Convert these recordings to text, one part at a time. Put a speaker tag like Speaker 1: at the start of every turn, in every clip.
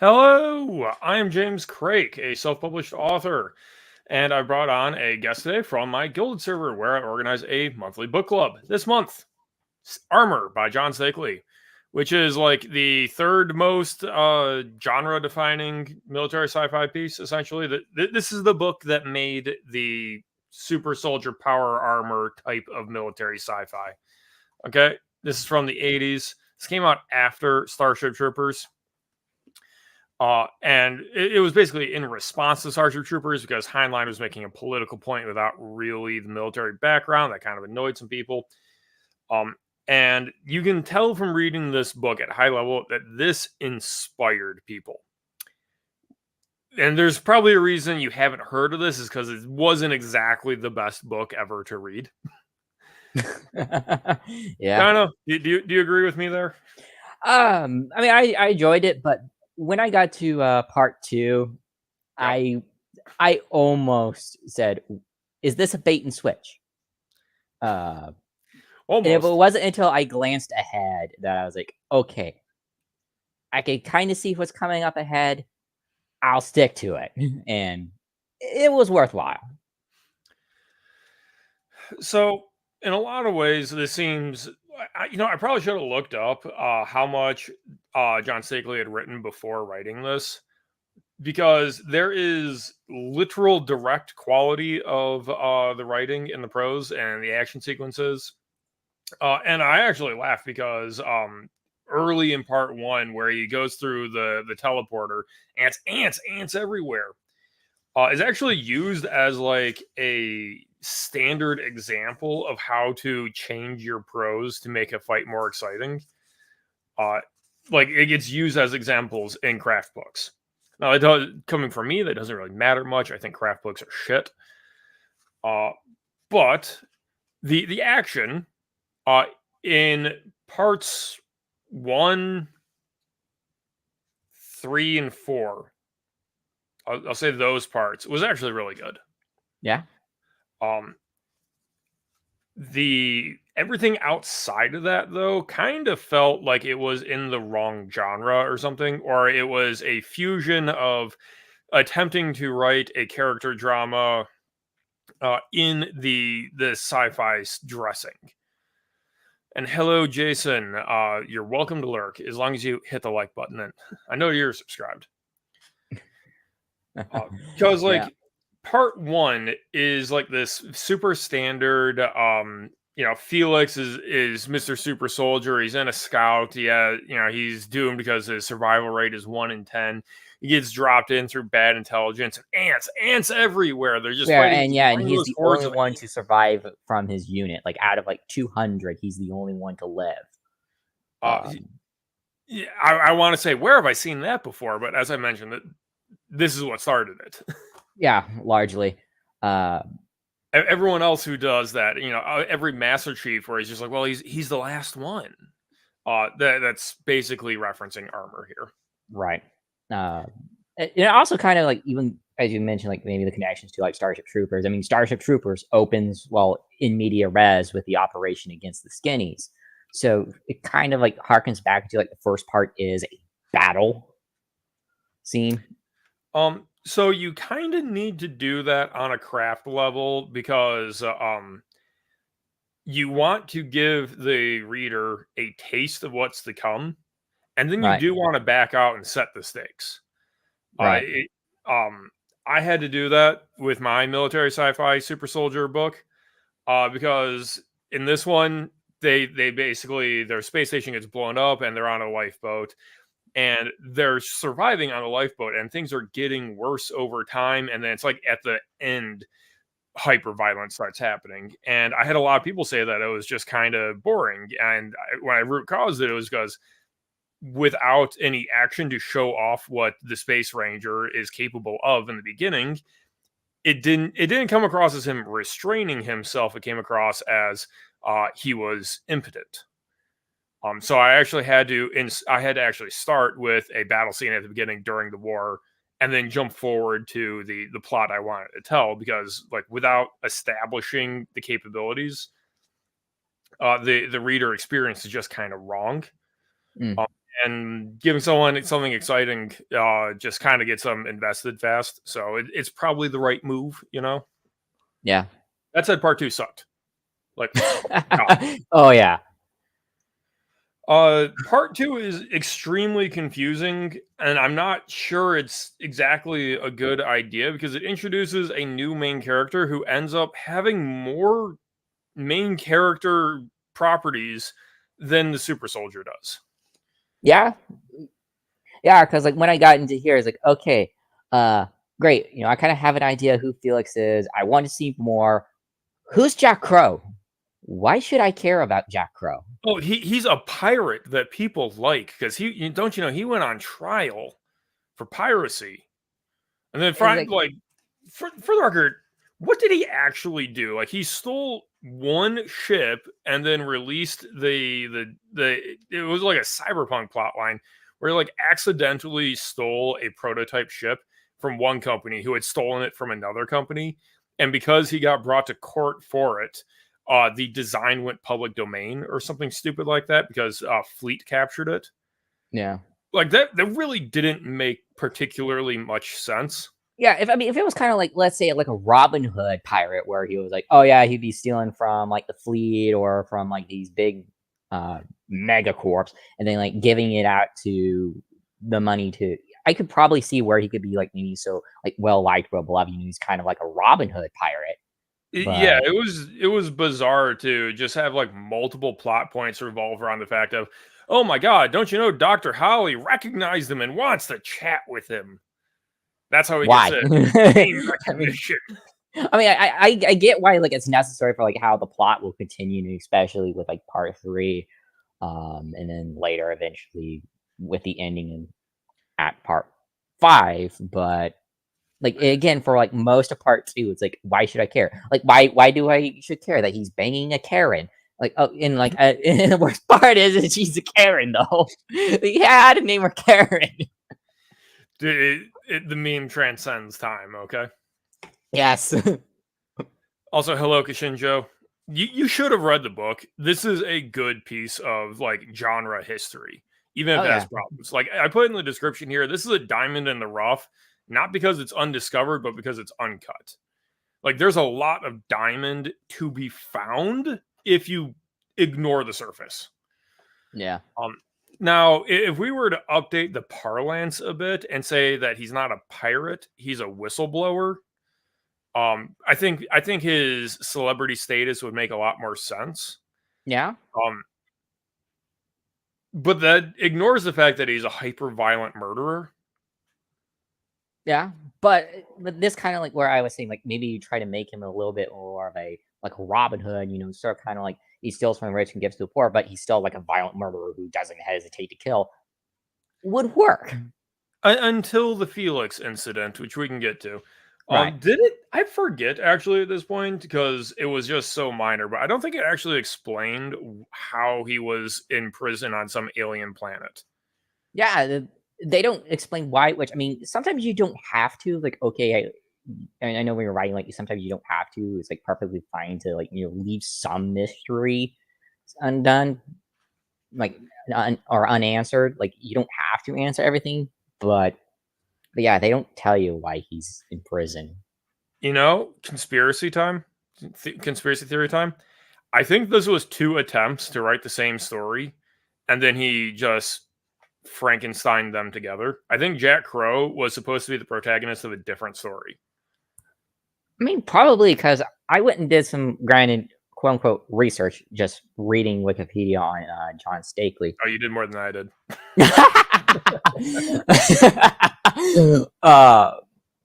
Speaker 1: Hello, I am James Craik, a self-published author, and I brought on a guest today from my Guilded server where I organize a monthly book club. This month, Armor by John Steakley, which is like the third most genre-defining military sci-fi piece, essentially. This is the book that made the super soldier power armor type of military sci-fi. Okay, this is from the 80s. This came out after Starship Troopers. And it was basically in response to Starship Troopers because Heinlein was making a political point without really the military background. That kind of annoyed some people. And you can tell from reading this book at high level that this inspired people. And there's probably a reason you haven't heard of this is because it wasn't exactly the best book ever to read.
Speaker 2: Yeah.
Speaker 1: I don't know. Do you agree with me there?
Speaker 2: I mean, I enjoyed it, but when I got to part 2,
Speaker 1: Yep.
Speaker 2: I almost said, "Is this a bait and switch?" And if it
Speaker 1: Almost.
Speaker 2: wasn't until I glanced ahead that I was like, "Okay, I can kind of see what's coming up ahead. I'll stick to it," and it was worthwhile.
Speaker 1: So, in a lot of ways, this seems. I probably should have looked up how much John Steakley had written before writing this, because there is literal direct quality of the writing in the prose and the action sequences. And I actually laugh because early in part 1, where he goes through the teleporter, ants everywhere, is actually used as like a standard example of how to change your prose to make a fight more exciting. Like it gets used as examples in craft books. Now, it does, coming from me, that doesn't really matter much. I think craft books are shit. But the action in parts 1, 3, and 4, I'll say those parts was actually really good.
Speaker 2: Yeah.
Speaker 1: Um, the everything outside of that though kind of felt like it was in the wrong genre or something, or it was a fusion of attempting to write a character drama in the sci-fi dressing. And hello, Jason. You're welcome to lurk as long as you hit the like button. And I know you're subscribed. Because
Speaker 2: Yeah.
Speaker 1: like part 1 is like this super standard. Felix is Mr. Super Soldier. He's in a scout. Yeah, he's doomed because his survival rate is 1 in 10. He gets dropped in through bad intelligence. Ants everywhere. They're just
Speaker 2: Yeah,
Speaker 1: fighting
Speaker 2: and
Speaker 1: these
Speaker 2: yeah, and he's
Speaker 1: mindless
Speaker 2: the
Speaker 1: hordes
Speaker 2: only
Speaker 1: of
Speaker 2: one to
Speaker 1: ants.
Speaker 2: survive from his unit. Like out of like 200, he's the only one to live.
Speaker 1: Uh, yeah, I want to say, where have I seen that before? But as I mentioned, this is what started it.
Speaker 2: Yeah, largely. Uh,
Speaker 1: Everyone else who does that, every Master Chief, where he's just like, well, he's the last one. That's basically referencing Armor here.
Speaker 2: right. Also kind of like, even as you mentioned, like maybe the connections to like Starship Troopers. I mean, Starship Troopers opens in media res with the operation against the Skinnies, so it kind of like harkens back to like the first part is a battle scene.
Speaker 1: So you kind of need to do that on a craft level because you want to give the reader a taste of what's to come, and then you
Speaker 2: Right.
Speaker 1: do want to back out and set the stakes. Uh,
Speaker 2: Right.
Speaker 1: it, um, I had to do that with my military sci-fi super soldier book because in this one they basically, their space station gets blown up and they're on a lifeboat and they're surviving on a lifeboat and things are getting worse over time, and then it's like at the end hyper violence starts happening, and I had a lot of people say that it was just kind of boring, and when I root caused it, it was because without any action to show off what the space ranger is capable of in the beginning, it didn't come across as him restraining himself. It came across as he was impotent. So I actually had to actually start with a battle scene at the beginning during the war, and then jump forward to the plot I wanted to tell, because like without establishing the capabilities, the reader experience is just kind of wrong.
Speaker 2: Mm.
Speaker 1: and giving someone something exciting just kind of gets them invested fast. So it's probably the right move, you know.
Speaker 2: Yeah.
Speaker 1: That said, part two sucked. Like, God.
Speaker 2: Oh yeah.
Speaker 1: Part two is extremely confusing, and I'm not sure it's exactly a good idea because it introduces a new main character who ends up having more main character properties than the super soldier does.
Speaker 2: Yeah. Yeah, because like when I got into here, it's like, okay, great. You know, I kind of have an idea who Felix is. I want to see more. Who's Jack Crow? Why should I care about Jack Crow?
Speaker 1: Oh, he's a pirate that people like because don't you know he went on trial for piracy, and then
Speaker 2: It's like,
Speaker 1: like for the record, what did he actually do? Like he stole one ship and then released the it was like a cyberpunk plot line where he like accidentally stole a prototype ship from one company who had stolen it from another company, and because he got brought to court for it, the design went public domain or something stupid like that because Fleet captured it.
Speaker 2: yeah.
Speaker 1: Like that really didn't make particularly much sense.
Speaker 2: Yeah, if it was kind of like, let's say like a Robin Hood pirate where he was like, oh yeah, he'd be stealing from like the fleet or from like these big megacorps and then like giving it out to the money to, I could probably see where he could be like maybe so like well liked, well beloved. You know, he's kind of like a Robin Hood pirate.
Speaker 1: Yeah,
Speaker 2: But
Speaker 1: it was bizarre to just have like multiple plot points revolve around the fact of, oh my god, don't you know Dr. Holly recognized him and wants to chat with him. That's how he gets
Speaker 2: why?
Speaker 1: it. Name
Speaker 2: I mean,
Speaker 1: recognition.
Speaker 2: I get why like it's necessary for like how the plot will continue, especially with like part three, and then later eventually with the ending in at part five. But like again, for like most of part two, it's like why should I care? Like why do I should care that he's banging a Karen? Like oh, and like and the worst part is that she's a Karen though. He had to name her Karen.
Speaker 1: The meme transcends time, okay?
Speaker 2: Yes.
Speaker 1: Also, hello, Kashinjo. You should have read the book. This is a good piece of like genre history, even if
Speaker 2: Oh
Speaker 1: it has
Speaker 2: yeah.
Speaker 1: problems. Like I put in the description here, this is a diamond in the rough, not because it's undiscovered, but because it's uncut. Like there's a lot of diamond to be found if you ignore the surface.
Speaker 2: Yeah.
Speaker 1: Now, if we were to update the parlance a bit and say that he's not a pirate, he's a whistleblower, I think his celebrity status would make a lot more sense.
Speaker 2: Yeah.
Speaker 1: Um, but that ignores the fact that he's a hyper violent murderer.
Speaker 2: Yeah, but this kind of like where I was saying, like maybe you try to make him a little bit more of a like Robin Hood, you know, sort of kind of like he steals from the rich and gives to the poor, but he's still like a violent murderer who doesn't hesitate to kill. Would work,
Speaker 1: Until the Felix incident, which we can get to.
Speaker 2: right?
Speaker 1: Did it? I forget actually at this point because it was just so minor, but I don't think it actually explained how he was in prison on some alien planet.
Speaker 2: Yeah, they don't explain why. Which I mean, sometimes you don't have to. Like, okay, I know when you're writing, like sometimes you don't have to. It's like perfectly fine to like leave some mystery undone, like or unanswered. Like you don't have to answer everything, but yeah, they don't tell you why he's in prison.
Speaker 1: You know, conspiracy time, conspiracy theory time. I think this was two attempts to write the same story, and then he just Frankenstein them together. I think Jack Crow was supposed to be the protagonist of a different story.
Speaker 2: I mean, probably because I went and did some granted quote unquote research, just reading Wikipedia on John Steakley.
Speaker 1: Oh, you did more than I did.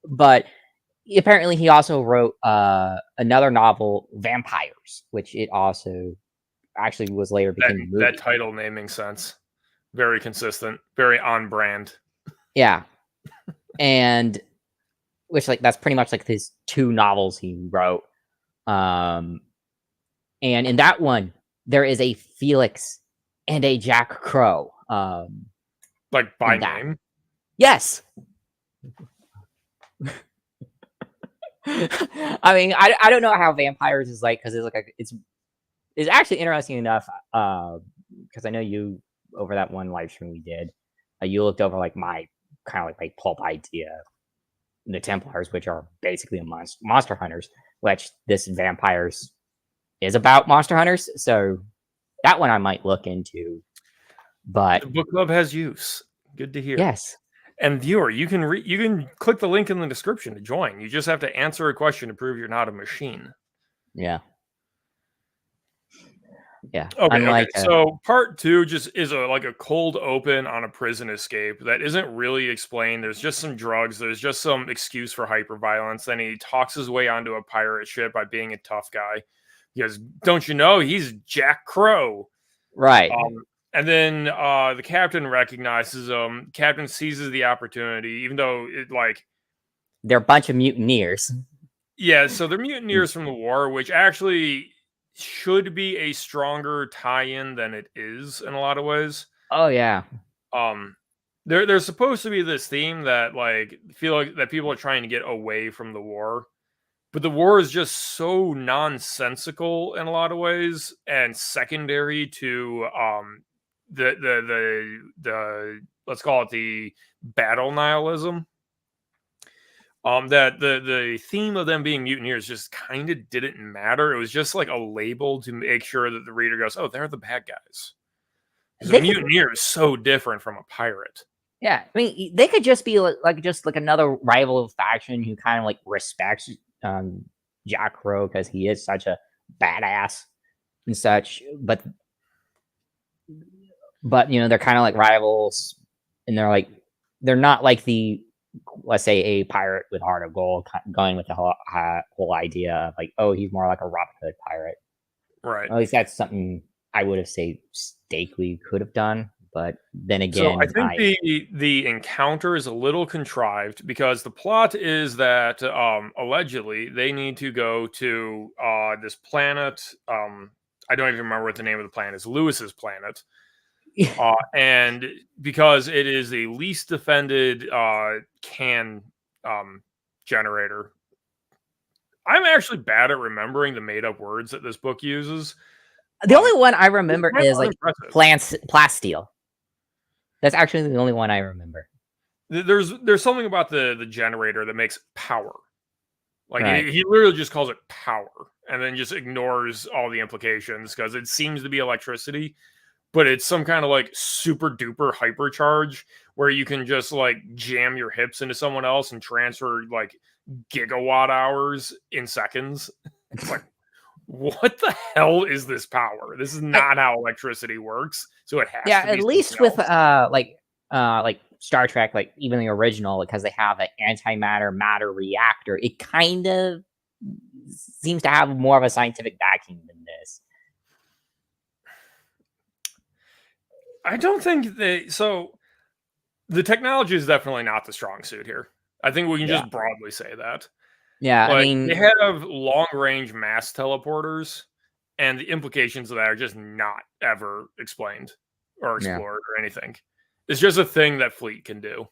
Speaker 2: But apparently he also wrote another novel, Vampires, which it also actually was later became a movie.
Speaker 1: That title naming sense. Very consistent, very on brand.
Speaker 2: Yeah. And which like that's pretty much like his two novels he wrote. And in that one, there is a Felix and a Jack Crow.
Speaker 1: Like by name?
Speaker 2: Yes. I mean, I don't know how Vampires is like because it's like it's actually interesting enough because I know you over that one live stream we did, you looked over like my kind of like pulp idea, the Templars, which are basically a monster hunters, which this vampires is about monster hunters. So that one I might look into. But
Speaker 1: the book club has use. Good to hear.
Speaker 2: yes.
Speaker 1: And viewer, you can click the link in the description to join. You just have to answer a question to prove you're not a machine.
Speaker 2: Yeah. Yeah.
Speaker 1: Okay. So part 2 just is like a cold open on a prison escape that isn't really explained. There's just some drugs. There's just some excuse for hyperviolence. Then he talks his way onto a pirate ship by being a tough guy. Because don't you know he's Jack Crow,
Speaker 2: right?
Speaker 1: And then the captain recognizes him. Captain seizes the opportunity, even though
Speaker 2: they're a bunch of mutineers.
Speaker 1: Yeah, so they're mutineers from the war, which actually should be a stronger tie-in than it is in a lot of ways.
Speaker 2: Oh yeah.
Speaker 1: There's supposed to be this theme that feel like that people are trying to get away from the war, but the war is just so nonsensical in a lot of ways and secondary to the let's call it the battle nihilism. That the theme of them being mutineers just kind of didn't matter. It was just like a label to make sure that the reader goes, "Oh, they're the bad guys." The mutineer is so different from a pirate.
Speaker 2: Yeah, I mean, they could just be like another rival faction who kind of like respects Jack Crow because he is such a badass and such. But you know, they're kind of like rivals, and they're not like the, let's say, a pirate with heart of gold going with the whole idea of like, oh, he's more like a Robin Hood pirate,
Speaker 1: right?
Speaker 2: At least that's something I would have said Steakley could have done. But then again,
Speaker 1: so I think the encounter is a little contrived because the plot is that allegedly they need to go to this planet. I don't even remember what the name of the planet is. Lewis's planet. And because it is the least defended can generator. I'm actually bad at remembering the made-up words that this book uses.
Speaker 2: The only one I remember is like plasteel. That's actually the only one I remember.
Speaker 1: There's something about the generator that makes power. Like
Speaker 2: right.
Speaker 1: he literally just calls it power and then just ignores all the implications because it seems to be electricity, but it's some kind of like super duper hypercharge where you can just like jam your hips into someone else and transfer like gigawatt hours in seconds. It's like, what the hell is this power? This is not how electricity works. So it has to be
Speaker 2: at least with like Star Trek, like even the original, because they have an antimatter matter reactor, it kind of seems to have more of a scientific backing than this.
Speaker 1: I don't think so the technology is definitely not the strong suit here. I think we can just broadly say that.
Speaker 2: Yeah, I mean,
Speaker 1: they have long-range mass teleporters, and the implications of that are just not ever explained or explored or anything. It's just a thing that Fleet can do.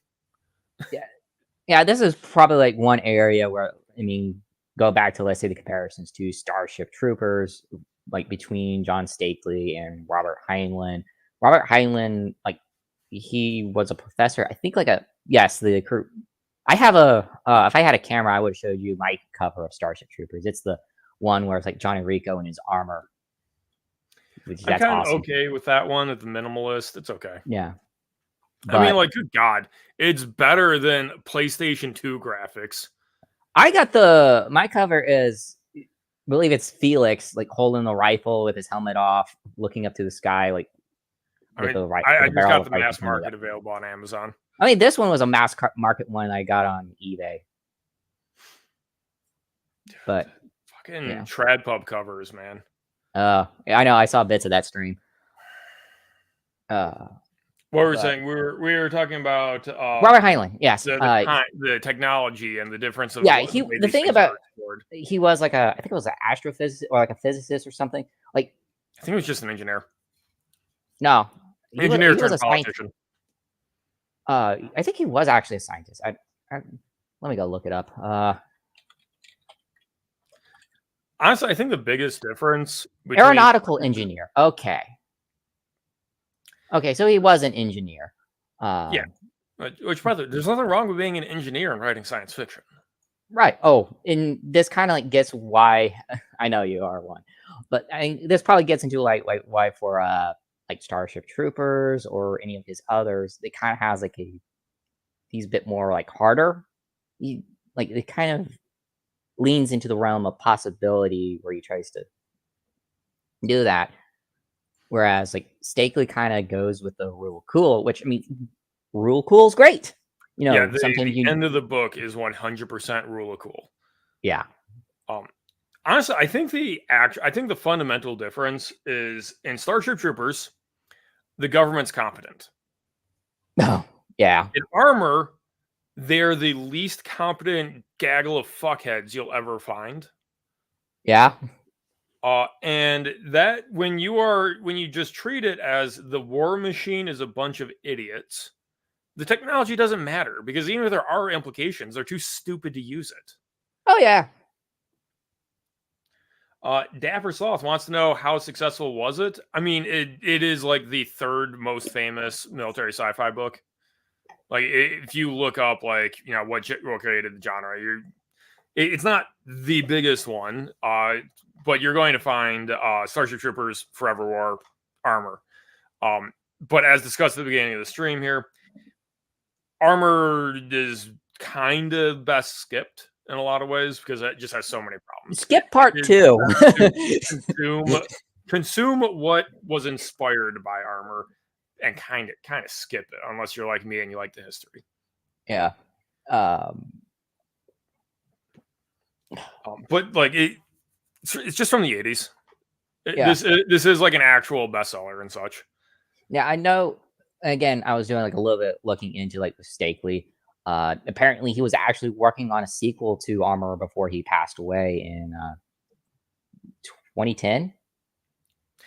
Speaker 2: Yeah, this is probably like one area where, I mean, go back to, let's say, the comparisons to Starship Troopers, like between John Steakley and Robert Heinlein. Robert Heinlein, like, he was a professor. I think the crew. I have if I had a camera, I would have showed you my cover of Starship Troopers. It's the one where it's like Johnny Rico in his armor.
Speaker 1: Which I'm kind of okay with that one at the minimalist. It's okay.
Speaker 2: Yeah.
Speaker 1: I mean, like, good God, it's better than PlayStation 2 graphics.
Speaker 2: I got my cover is, I believe it's Felix, like holding the rifle with his helmet off, looking up to the sky, like.
Speaker 1: I just got the mass market available on Amazon.
Speaker 2: I mean, this one was a mass market one I got on eBay. But
Speaker 1: fucking trad pub covers, man.
Speaker 2: I know. I saw bits of that stream.
Speaker 1: What were we saying? We were talking about
Speaker 2: Robert Heinlein. Yes,
Speaker 1: the technology and the difference of
Speaker 2: the thing about he was like I think it was an astrophysicist or like a physicist or something. Like
Speaker 1: I think it was just an engineer.
Speaker 2: No,
Speaker 1: engineer turned politician.
Speaker 2: I think he was actually a scientist. Let me go look it up.
Speaker 1: Honestly, I think the biggest difference
Speaker 2: aeronautical engineer. Okay. Okay, so he was an engineer.
Speaker 1: Yeah. Which, by the way, there's nothing wrong with being an engineer and writing science fiction.
Speaker 2: Right. Oh, and this kind of like gets why I know you are one, but I mean, this probably gets into like why for like Starship Troopers or any of his others, it kind of has like he's a bit more like harder. He like it kind of leans into the realm of possibility where he tries to do that. Whereas like Steakley kind of goes with the rule cool, which I mean, rule cool is great. You
Speaker 1: Yeah,
Speaker 2: know,
Speaker 1: the
Speaker 2: sometimes you
Speaker 1: end of the book is 100% rule of cool.
Speaker 2: yeah.
Speaker 1: Um, honestly, I think the fundamental difference is in Starship Troopers, the government's competent.
Speaker 2: Oh, yeah.
Speaker 1: In Armor, they're the least competent gaggle of fuckheads you'll ever find.
Speaker 2: Yeah.
Speaker 1: And that when you just treat it as the war machine is a bunch of idiots, the technology doesn't matter because even if there are implications, they're too stupid to use it.
Speaker 2: Oh yeah.
Speaker 1: Dapper Sloth wants to know how successful was it? I mean, it is like the third most famous military sci-fi book. Like if you look up like what created the genre, it's not the biggest one, but you're going to find Starship Troopers, Forever War, Armor. But as discussed at the beginning of the stream here, Armor is kind of best skipped in a lot of ways because it just has so many problems.
Speaker 2: Skip part 2.
Speaker 1: Consume what was inspired by Armor and kind of skip it unless you're like me and you like the history.
Speaker 2: Yeah.
Speaker 1: But like it's just from the 80s.
Speaker 2: Yeah.
Speaker 1: This is like an actual bestseller and such.
Speaker 2: Yeah, I know. Again, I was doing like a little bit looking into like the Steakley. Apparently, he was actually working on a sequel to Armor before he passed away in 2010.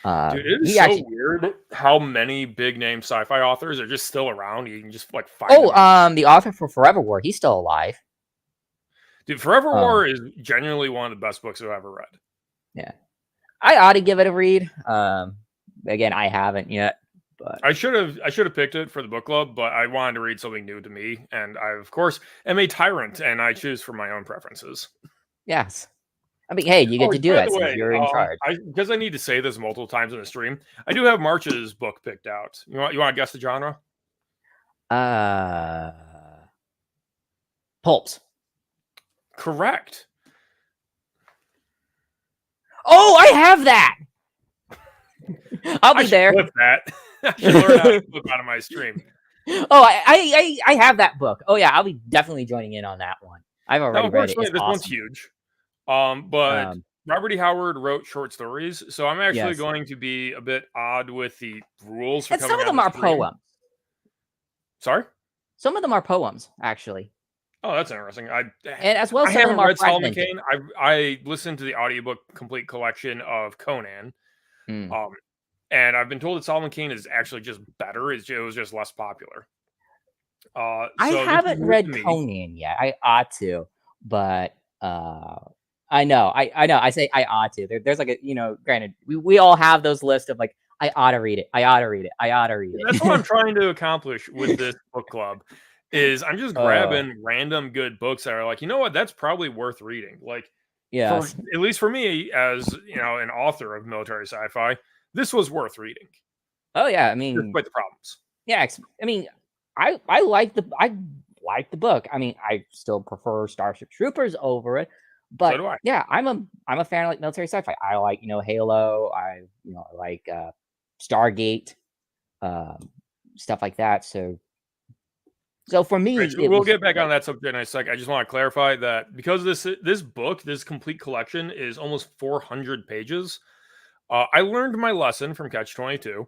Speaker 1: Dude, it is so weird how many big name sci-fi authors are just still around. You can just like find.
Speaker 2: Oh, the author for Forever War, he's still alive.
Speaker 1: Dude, Forever War is genuinely one of the best books I've ever read.
Speaker 2: Yeah, I ought to give it a read. Again, I haven't yet. But
Speaker 1: I should have picked it for the book club, but I wanted to read something new to me, and I of course am a tyrant, and I choose for my own preferences.
Speaker 2: Yes, I mean, hey, you get to do that since you're in charge.
Speaker 1: Because I need to say this multiple times in the stream. I do have March's book picked out. You want to guess the genre?
Speaker 2: Pulps.
Speaker 1: Correct.
Speaker 2: Oh, I have that. I'll be there.
Speaker 1: Flip that. I should learn how to flip out of my stream.
Speaker 2: Oh, I have that book. Oh yeah, I'll be definitely joining in on that one. I've already read it. It's
Speaker 1: this
Speaker 2: awesome.
Speaker 1: One's huge. But Robert E. Howard wrote short stories, so I'm actually going to be a bit odd with the rules. For
Speaker 2: and some of them are poems.
Speaker 1: Sorry?
Speaker 2: Some of them are poems, actually.
Speaker 1: Oh, that's interesting.
Speaker 2: And as well,
Speaker 1: I haven't read Solomon Kane. I listened to the audiobook complete collection of Conan. And I've been told that Solomon Kane is actually just better. It was just less popular.
Speaker 2: I haven't read Conan yet. I ought to, but I know. I say I ought to. There's like a granted, we all have those lists of like I ought to read it. I ought to read it. I ought to read it.
Speaker 1: That's what I'm trying to accomplish with this book club. Is I'm just grabbing random good books that are like, you know what, that's probably worth reading. Like, at least for me, as an author of military sci-fi, this was worth reading.
Speaker 2: Oh yeah, I mean,
Speaker 1: despite the problems.
Speaker 2: Yeah, I mean, I like the book. I mean, I still prefer Starship Troopers over it, but
Speaker 1: so
Speaker 2: yeah, I'm a fan of like military sci-fi. I like Halo. I like Stargate, stuff like that. So for me,
Speaker 1: we'll get back on that subject in a sec. I just want to clarify that because this book, this complete collection, is almost 400 pages. I learned my lesson from Catch 22.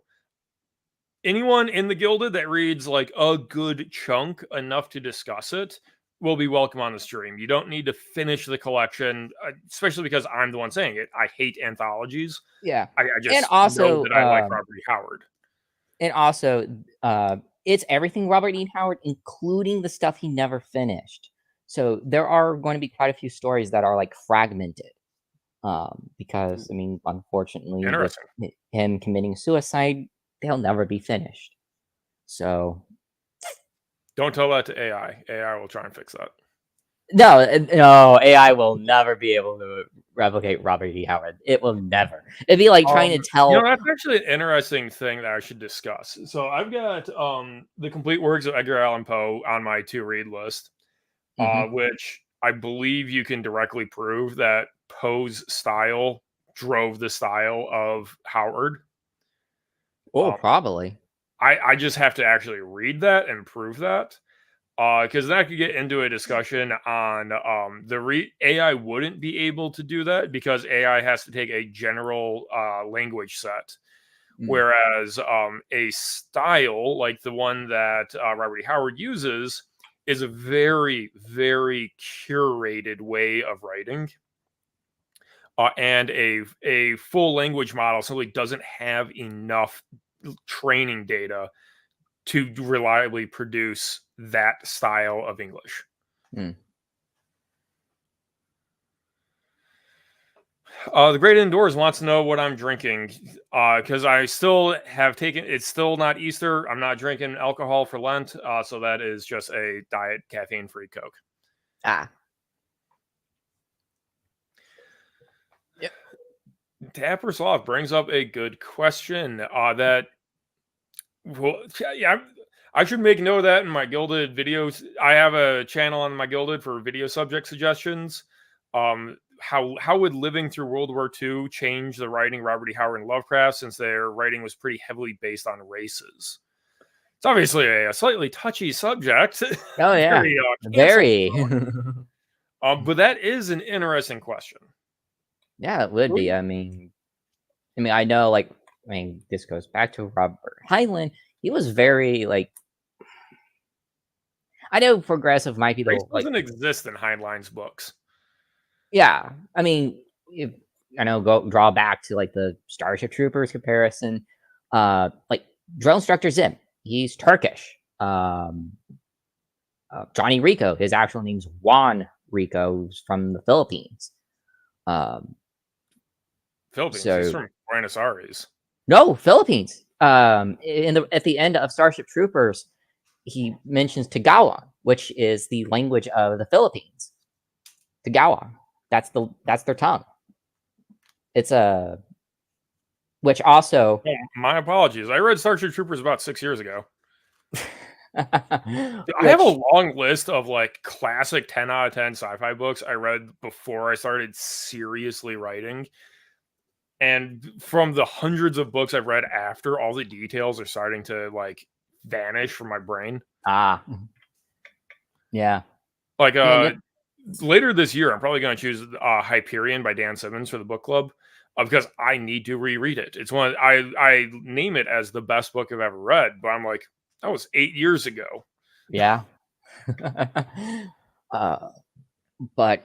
Speaker 1: Anyone in the Gilded that reads like a good chunk enough to discuss it will be welcome on the stream. You don't need to finish the collection, especially because I'm the one saying it. I hate anthologies.
Speaker 2: Yeah,
Speaker 1: I just
Speaker 2: and also
Speaker 1: know that I like Robert E. Howard.
Speaker 2: And also, it's everything Robert E. Howard, including the stuff he never finished. So there are going to be quite a few stories that are like fragmented. Because I mean, unfortunately, with him committing suicide, they'll never be finished. So
Speaker 1: Don't tell that to AI. AI will try and fix that.
Speaker 2: no, AI will never be able to replicate Robert E. Howard. It will never. It'd be like trying to tell.
Speaker 1: That's actually an interesting thing that I should discuss. So I've got the complete works of Edgar Allan Poe on my to read list, which I believe you can directly prove that Poe's style drove the style of Howard.
Speaker 2: Probably.
Speaker 1: I just have to actually read that and prove that. Because then I could get into a discussion on AI wouldn't be able to do that because AI has to take a general language set, whereas a style like the one that Robert E. Howard uses is a very, very curated way of writing, and a full language model simply doesn't have enough training data to reliably produce that style of English. The Great Indoors wants to know what I'm drinking because I still have taken. It's still not Easter. I'm not drinking alcohol for Lent, so that is just a diet caffeine-free Coke.
Speaker 2: Yep.
Speaker 1: Tapper Soft brings up a good question. I should make note of that in my Gilded videos. I have a channel on my Gilded for video subject suggestions. How would living through World War II change the writing Robert E. Howard and Lovecraft, since their writing was pretty heavily based on races? It's obviously a slightly touchy subject.
Speaker 2: Oh yeah, very.
Speaker 1: But that is an interesting question.
Speaker 2: Yeah, it would be. I mean, I know, this goes back to Robert Heinlein. He was very I know progressive might be the
Speaker 1: doesn't exist in Heinlein's books.
Speaker 2: Yeah, I mean, I know draw back to the Starship Troopers comparison. Drill Instructor Zim, he's Turkish. Johnny Rico, his actual name's Juan Rico, who's from the Philippines.
Speaker 1: Philippines. He's from Buenos Aires.
Speaker 2: No, Philippines. At the end of Starship Troopers, he mentions Tagalog, which is the language of the Philippines. Tagalog. That's their tongue. It's which also.
Speaker 1: My apologies. I read Starship Troopers about 6 years ago. I have a long list of classic 10 out of 10 sci-fi books I read before I started seriously writing. And from the hundreds of books I've read after, all the details are starting to vanish from my brain.
Speaker 2: Yeah.
Speaker 1: Later this year, I'm probably going to choose Hyperion by Dan Simmons for the book club because I need to reread it. It's one I name it as the best book I've ever read, but I'm like, that was 8 years ago.
Speaker 2: Yeah. But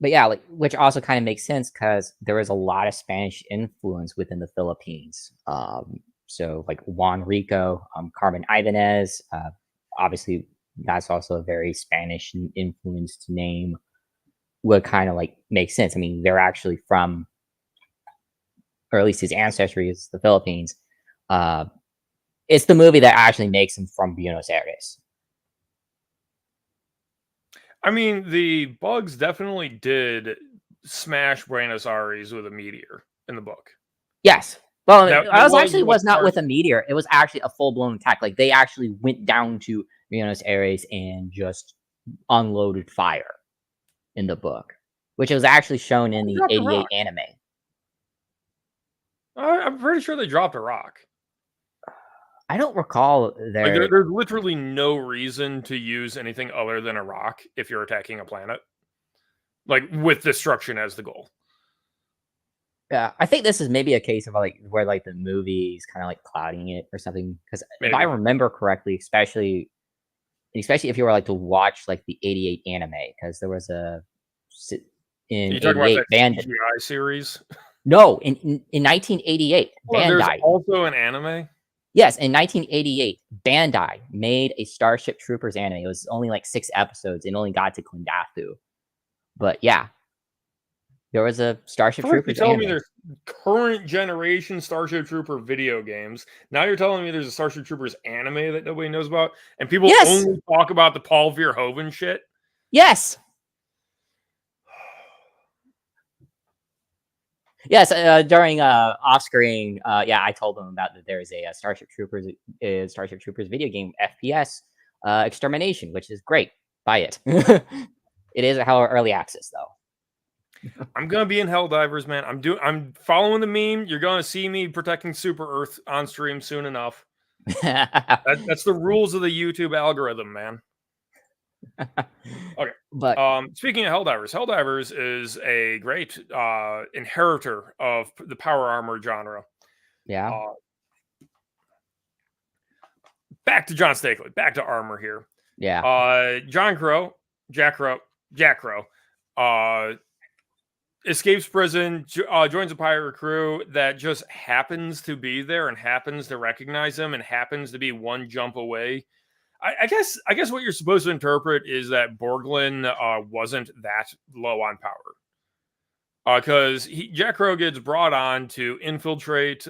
Speaker 2: yeah, which also kind of makes sense because there is a lot of Spanish influence within the Philippines. So Juan Rico, Carmen Ibanez, obviously that's also a very Spanish influenced name. Would kind of make sense. I mean, they're actually from, or at least his ancestry is the Philippines. It's the movie that actually makes him from Buenos Aires.
Speaker 1: I mean, the bugs definitely did smash Buenos Aires with a meteor in the book.
Speaker 2: Yes. Well, it was not with a meteor. It was actually a full-blown attack. They actually went down to Buenos Aires and just unloaded fire in the book, which was actually shown in the 88 anime.
Speaker 1: I'm pretty sure they dropped a rock.
Speaker 2: I don't recall
Speaker 1: there's literally no reason to use anything other than a rock if you're attacking a planet, with destruction as the goal.
Speaker 2: Yeah, I think this is maybe a case of where the movie is kind of clouding it or something. Because if I remember correctly, especially if you were to watch the 88 anime, because there was in 88
Speaker 1: Bandai series.
Speaker 2: No, in 1988, Bandai.
Speaker 1: There's also an anime.
Speaker 2: Yes, in 1988, Bandai made a Starship Troopers anime. It was only 6 episodes and only got to Klendathu. But yeah. There was a Starship
Speaker 1: First, you're
Speaker 2: Troopers
Speaker 1: telling me
Speaker 2: anime.
Speaker 1: there's current generation Starship Trooper video games. Now you're telling me there's a Starship Troopers anime that nobody knows about, and people
Speaker 2: Yes,
Speaker 1: only talk about the Paul Verhoeven shit.
Speaker 2: yes, yes. During off screen, yeah, I told them about that. There is a, Starship Troopers video game FPS extermination, which is great. Buy it. It is a early access though.
Speaker 1: I'm gonna be in Helldivers, man. I'm following the meme. You're gonna see me protecting Super Earth on stream soon enough. That's the rules of the YouTube algorithm, man. Okay.
Speaker 2: But
Speaker 1: Speaking of Helldivers is a great inheritor of the power armor genre.
Speaker 2: yeah,
Speaker 1: Uh, Back to John Steakley, back to armor here.
Speaker 2: yeah,
Speaker 1: Jack Crow, escapes prison, joins a pirate crew that just happens to be there and happens to recognize him and happens to be one jump away. I guess what you're supposed to interpret is that Borglin wasn't that low on power, because Jack Crow gets brought on to infiltrate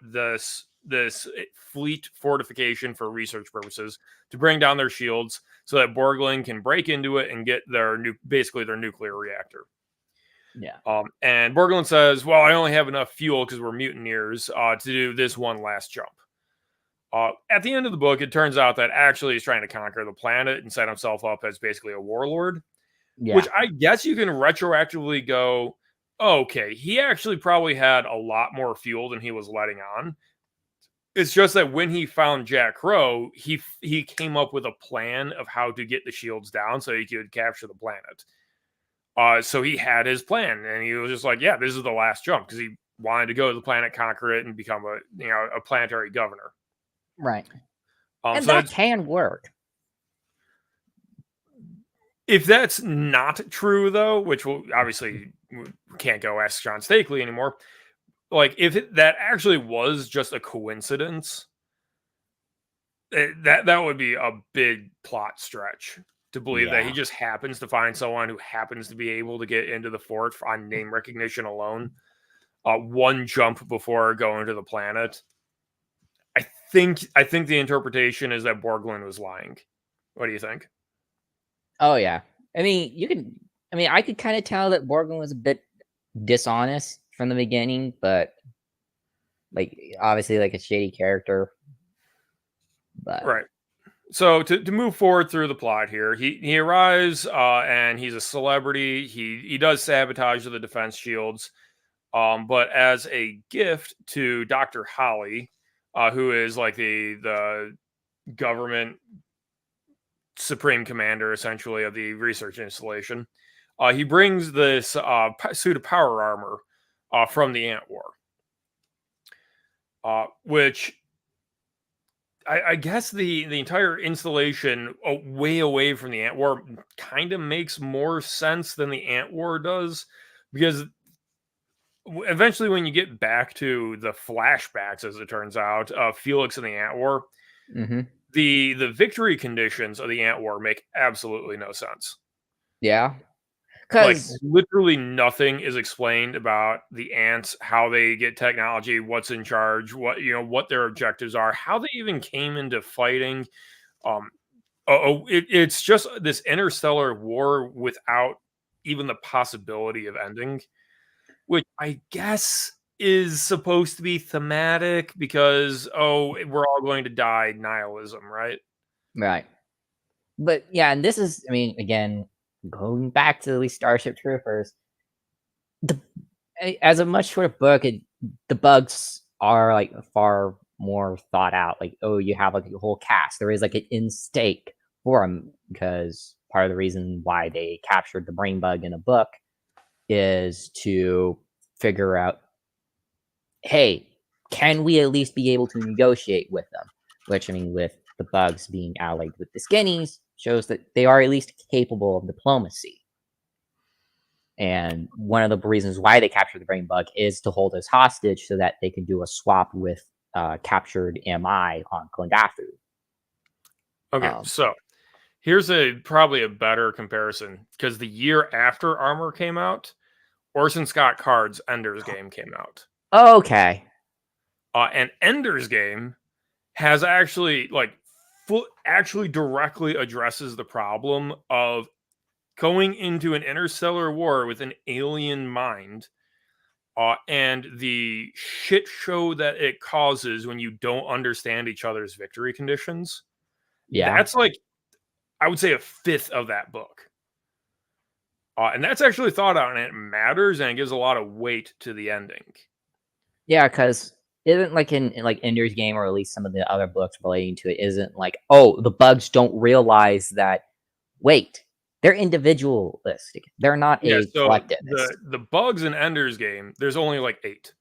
Speaker 1: this fleet fortification for research purposes to bring down their shields so that Borglin can break into it and get basically their nuclear reactor.
Speaker 2: yeah,
Speaker 1: And Borglin says, "Well, I only have enough fuel because we're mutineers to do this one last jump." At the end of the book, it turns out that actually he's trying to conquer the planet and set himself up as basically a warlord,
Speaker 2: yeah.
Speaker 1: which I guess you can retroactively go, okay, he actually probably had a lot more fuel than he was letting on. It's just that when he found Jack Crow, he came up with a plan of how to get the shields down so he could capture the planet. So he had his plan, and he was just like, "Yeah, this is the last jump," because he wanted to go to the planet, conquer it, and become a planetary governor.
Speaker 2: Right. And
Speaker 1: So
Speaker 2: that can work.
Speaker 1: if that's not true, though, which will obviously can't go ask John Steakley anymore. Like, if that actually was just a coincidence, that would be a big plot stretch to believe that he
Speaker 2: Yeah.
Speaker 1: just happens to find someone who happens to be able to get into the fort on name recognition alone, one jump before going to the planet. I think the interpretation is that Borglin was lying. What do you think?
Speaker 2: Oh yeah. I mean, you can. I mean, I could kind of tell that Borglin was a bit dishonest from the beginning, but like obviously like a shady character. But
Speaker 1: Right. So to move forward through the plot here, he arrives and he's a celebrity. He does sabotage the defense shields, but as a gift to Dr. Holly, who is like the government supreme commander essentially of the research installation, he brings this suit of power armor from the Ant War, which I guess the entire installation way away from the Ant War kind of makes more sense than the Ant War does, because eventually when you get back to the flashbacks, as it turns out, of Felix and the Ant War,
Speaker 2: mm-hmm.
Speaker 1: the victory conditions of the Ant War make absolutely no sense.
Speaker 2: Yeah,
Speaker 1: Like,
Speaker 2: because
Speaker 1: literally nothing is explained about the ants, how they get technology, what's in charge, what their objectives are, how they even came into fighting. It's just this interstellar war without even the possibility of ending, which I guess is supposed to be thematic because we're all going to die, nihilism, right?
Speaker 2: right. But yeah, and this is. I mean, again, going back to at least Starship Troopers, the as a much shorter book, the bugs are like far more thought out. Like, oh, you have like a whole cast. There is like an in stake for them because part of the reason why they captured the brain bug in a book is to figure out, hey, can we at least be able to negotiate with them? Which I mean, with the bugs being allied with the skinnies, shows that they are at least capable of diplomacy. And one of the reasons why they captured the brain bug is to hold us hostage so that they can do a swap with captured MI on Klingathu.
Speaker 1: Okay, so here's probably a better comparison, because the year after Armor came out, Orson Scott Card's Ender's Game came out.
Speaker 2: Okay.
Speaker 1: And Ender's Game has actually actually directly addresses the problem of going into an interstellar war with an alien mind, and the shit show that it causes when you don't understand each other's victory conditions.
Speaker 2: Yeah.
Speaker 1: That's like, I would say, a fifth of that book. And that's actually thought out, and it matters, and it gives a lot of weight to the ending.
Speaker 2: Yeah, because isn't like in like Ender's Game, or at least some of the other books relating to it, isn't like, oh, the bugs don't realize that, wait, they're individualistic. They're not
Speaker 1: Yeah,
Speaker 2: a
Speaker 1: so
Speaker 2: collectivist.
Speaker 1: the bugs in Ender's Game, there's only like 8.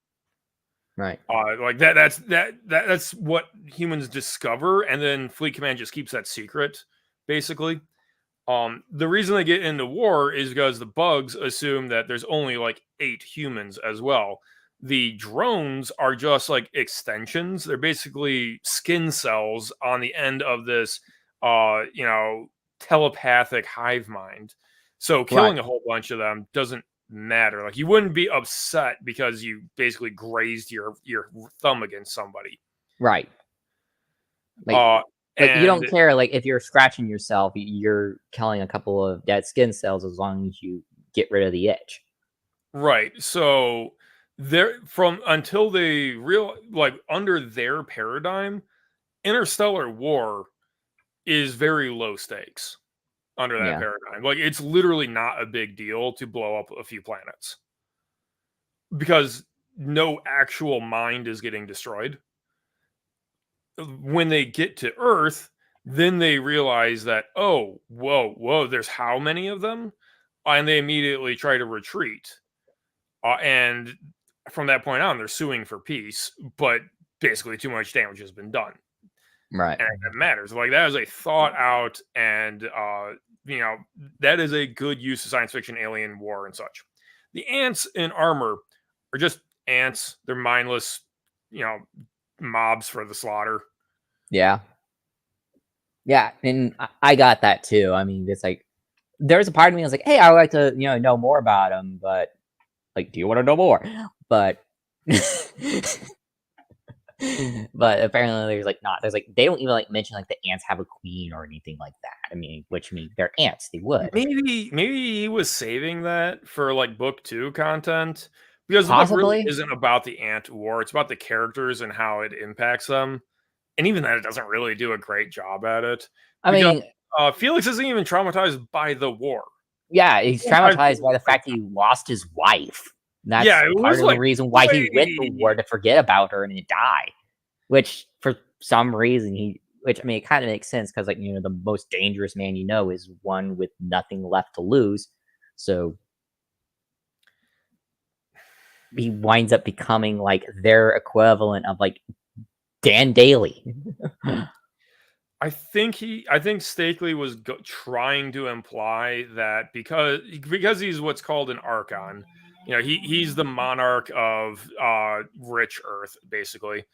Speaker 2: Right.
Speaker 1: Like that's what humans discover, and then Fleet Command just keeps that secret, basically. The reason they get into war is because the bugs assume that there's only like 8 humans as well. The drones are just like extensions. They're basically skin cells on the end of this, telepathic hive mind. So killing a whole bunch of them doesn't matter. Like, you wouldn't be upset because you basically grazed your thumb against somebody.
Speaker 2: Right. Like you don't care, like, if you're scratching yourself, you're killing a couple of dead skin cells as long as you get rid of the itch.
Speaker 1: Right. So until they under their paradigm, interstellar war is very low stakes under that paradigm. Like, it's literally not a big deal to blow up a few planets because no actual mind is getting destroyed. When they get to Earth, then they realize that, oh, whoa, there's how many of them? And they immediately try to retreat. And from that point on, they're suing for peace, but basically too much damage has been done.
Speaker 2: Right.
Speaker 1: And it matters. Like, that is a thought out, and that is a good use of science fiction, alien war, and such. The ants in armor are just ants. They're mindless, mobs for the slaughter.
Speaker 2: Yeah. Yeah, and I got that too. I mean, it's like, there's a part of me that's like, hey, I would like to, know more about them, but like, do you want to know more? But but apparently there's like not. There's like, they don't even like mention like the ants have a queen or anything like that. I mean, which means they're ants. They would.
Speaker 1: Maybe he was saving that for like book 2 content, because the book
Speaker 2: Possibly
Speaker 1: really isn't about the ant war. It's about the characters and how it impacts them. And even then, it doesn't really do a great job at it.
Speaker 2: I mean,
Speaker 1: Felix isn't even traumatized by the war.
Speaker 2: Yeah, he's traumatized by the fact he lost his wife. That's part of the reason why he went to war, to forget about her and to die. Which, for some reason, which, I mean, it kind of makes sense, because, like, the most dangerous man is one with nothing left to lose. So he winds up becoming, like, their equivalent of, like, Dan Daly.
Speaker 1: I think Steakley was trying to imply that because he's what's called an Archon. He's the monarch of rich Earth, basically.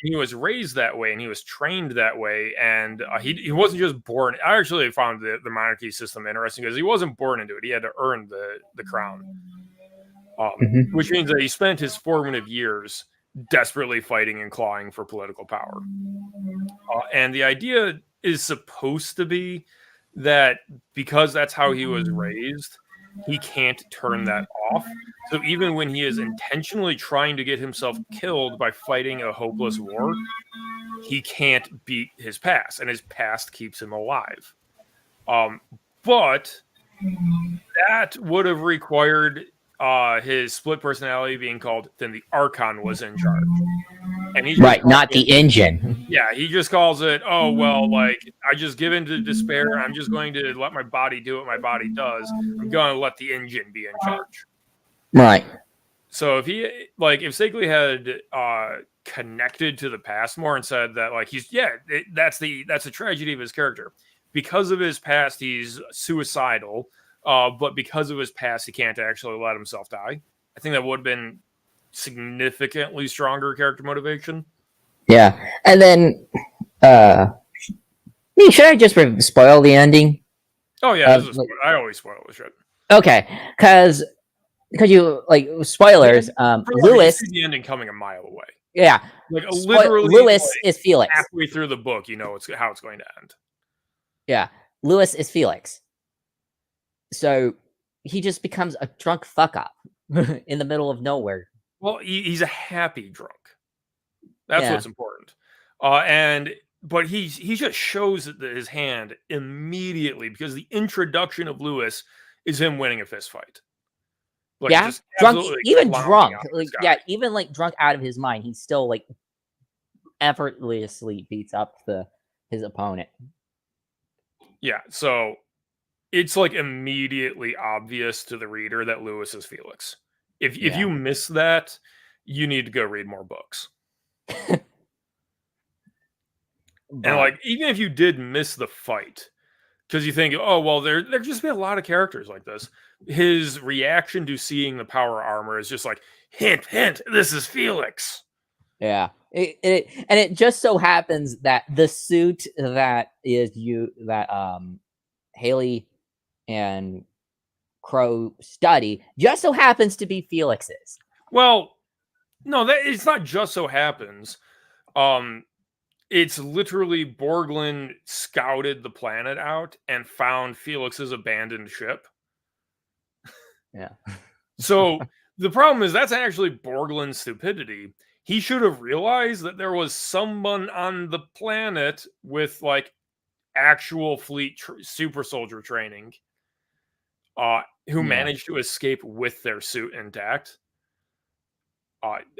Speaker 1: He was raised that way, and he was trained that way, and he wasn't just born. I actually found the monarchy system interesting, because he wasn't born into it. He had to earn the crown, which means that he spent his formative years desperately fighting and clawing for political power. And the idea is supposed to be that because that's how he was raised, he can't turn that off. So even when he is intentionally trying to get himself killed by fighting a hopeless war, he can't beat his past, and his past keeps him alive. But that would have required his split personality being called, then the Archon was in charge. And he
Speaker 2: not the engine.
Speaker 1: Yeah, he just calls it, oh, well, like, I just give in to despair. I'm just going to let my body do what my body does. I'm going to let the engine be in charge.
Speaker 2: Right.
Speaker 1: So if Steakley had connected to the past more and said that, like, that's the tragedy of his character. Because of his past, he's suicidal. But because of his past, he can't actually let himself die. I think that would have been significantly stronger character motivation.
Speaker 2: Yeah, and then should I just spoil the ending?
Speaker 1: Oh yeah, I always spoil the shit.
Speaker 2: Okay, because because you like spoilers.
Speaker 1: First off, you
Speaker 2: Lewis,
Speaker 1: see the ending coming a mile away.
Speaker 2: yeah,
Speaker 1: Like literally,
Speaker 2: Lewis is Felix.
Speaker 1: halfway through the book, you know how it's going to end.
Speaker 2: Yeah, Lewis is Felix. So he just becomes a drunk fuck up in the middle of nowhere.
Speaker 1: Well, he's a happy drunk. That's what's important. But he just shows his hand immediately because the introduction of Lewis is him winning a fist fight. Like,
Speaker 2: yeah,
Speaker 1: just
Speaker 2: drunk, even
Speaker 1: drunk,
Speaker 2: like even like drunk out of his mind, he still like effortlessly beats up his opponent.
Speaker 1: Yeah, so it's like immediately obvious to the reader that Lewis is Felix. If you miss that, you need to go read more books. And like, even if you did miss the fight, because you think, oh well, there just be a lot of characters like this. His reaction to seeing the power armor is just like, hint, hint, this is Felix.
Speaker 2: Yeah, and it just so happens that the suit that Haley and Crow study just so happens to be Felix's.
Speaker 1: Well, no, it's not just so happens. It's literally Borglin scouted the planet out and found Felix's abandoned ship.
Speaker 2: Yeah.
Speaker 1: So the problem is that's actually Borglin's stupidity. He should have realized that there was someone on the planet with like actual fleet super soldier training who managed to escape with their suit intact.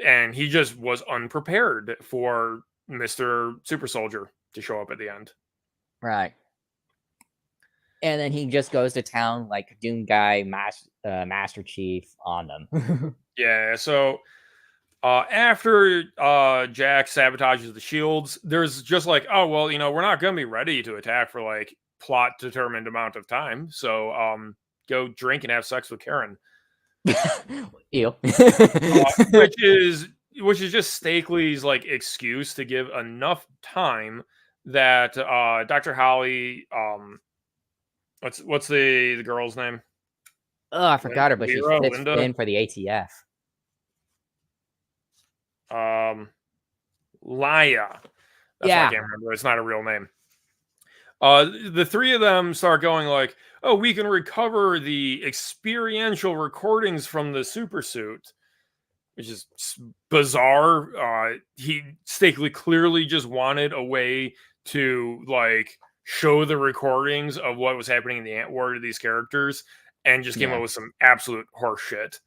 Speaker 1: And he just was unprepared for Mr. Super Soldier to show up at the end.
Speaker 2: Right. And then he just goes to town like Doom Guy, Master Chief on them.
Speaker 1: Yeah, so after Jack sabotages the shields, there's just like, oh, well, you know, we're not going to be ready to attack for like plot-determined amount of time. So go drink and have sex with Karen.
Speaker 2: Ew.
Speaker 1: Which is just Steakley's like excuse to give enough time that Dr. Holly, what's the girl's name?
Speaker 2: Oh, I forgot her, but she fits
Speaker 1: Linda?
Speaker 2: in for the ATF.
Speaker 1: Laya. That's why I can't remember. It's not a real name. The three of them start going like, oh, we can recover the experiential recordings from the super suit, which is bizarre. Steakley clearly just wanted a way to like show the recordings of what was happening in the Ant War to these characters, and just came up with some absolute horse shit.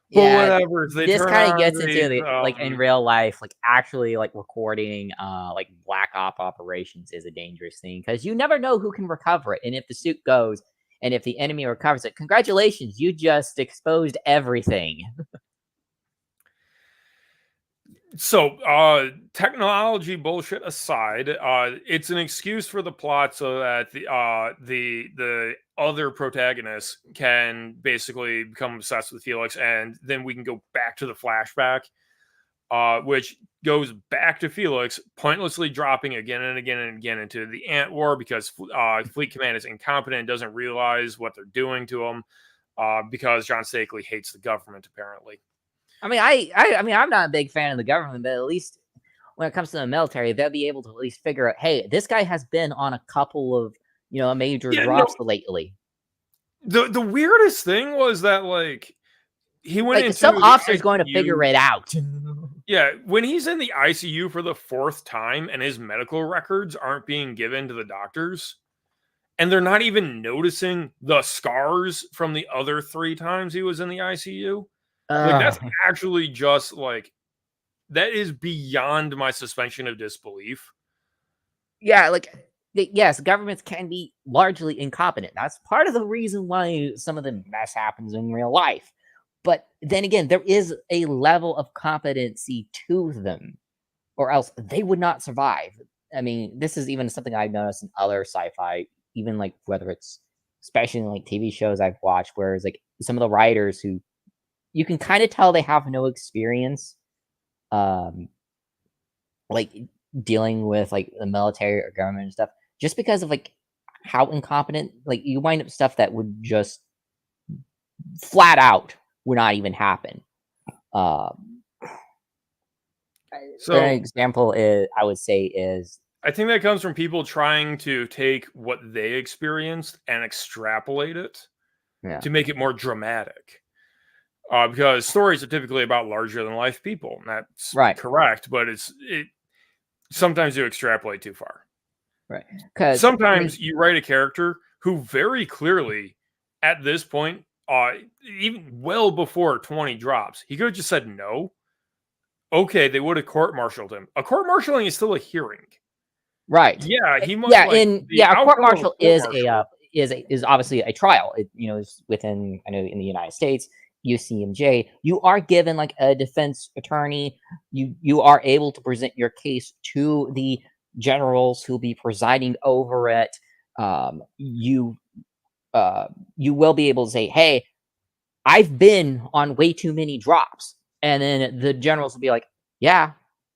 Speaker 2: Yeah,
Speaker 1: but whatever.
Speaker 2: This kind of gets into the like in real life, like actually like recording like black op operations is a dangerous thing because you never know who can recover it. And if the suit goes and if the enemy recovers it, congratulations, you just exposed everything.
Speaker 1: So, technology bullshit aside, it's an excuse for the plot so that the other protagonists can basically become obsessed with Felix, and then we can go back to the flashback, which goes back to Felix pointlessly dropping again and again and again into the Ant War because Fleet Command is incompetent and doesn't realize what they're doing to him, because John Steakley hates the government, apparently.
Speaker 2: I mean, I mean, I'm not a big fan of the government, but at least when it comes to the military, they'll be able to at least figure out, hey, this guy has been on a couple of, you know, major drops lately.
Speaker 1: The weirdest thing was that, like, he went into
Speaker 2: some officer's going to figure it out.
Speaker 1: Yeah, when he's in the ICU for the 4th time and his medical records aren't being given to the doctors, and they're not even noticing the scars from the other 3 times he was in the ICU. Like, that's actually just like, that is beyond my suspension of disbelief.
Speaker 2: Yeah, like, yes, governments can be largely incompetent. That's part of the reason why some of the mess happens in real life. But then again, there is a level of competency to them, or else they would not survive. I mean, this is even something I've noticed in other sci-fi, even like whether it's, especially in like TV shows I've watched, where it's like some of the writers who you can kind of tell they have no experience, like dealing with like the military or government and stuff, just because of like how incompetent. Like you wind up stuff that would just flat out would not even happen. An
Speaker 1: So
Speaker 2: example is, I would say, is
Speaker 1: I think that comes from people trying to take what they experienced and extrapolate it
Speaker 2: yeah,
Speaker 1: to make it more dramatic. Because stories are typically about larger than life people, and that's
Speaker 2: right,
Speaker 1: correct. But it sometimes you extrapolate too far.
Speaker 2: right. Because
Speaker 1: Sometimes you write a character who very clearly, at this point, even well before 20 drops, he could have just said no. Okay, they would have court-martialed him. A court-martialing is still a hearing.
Speaker 2: right,
Speaker 1: Yeah, he might
Speaker 2: yeah,
Speaker 1: like the
Speaker 2: a court
Speaker 1: outcome of a
Speaker 2: martial
Speaker 1: court-martial.
Speaker 2: is obviously a trial. It, is within, I know, in the United States, UCMJ, you are given like a defense attorney. You are able to present your case to the generals who'll be presiding over it. You you will be able to say, "Hey, I've been on way too many drops," and then the generals will be like, "Yeah,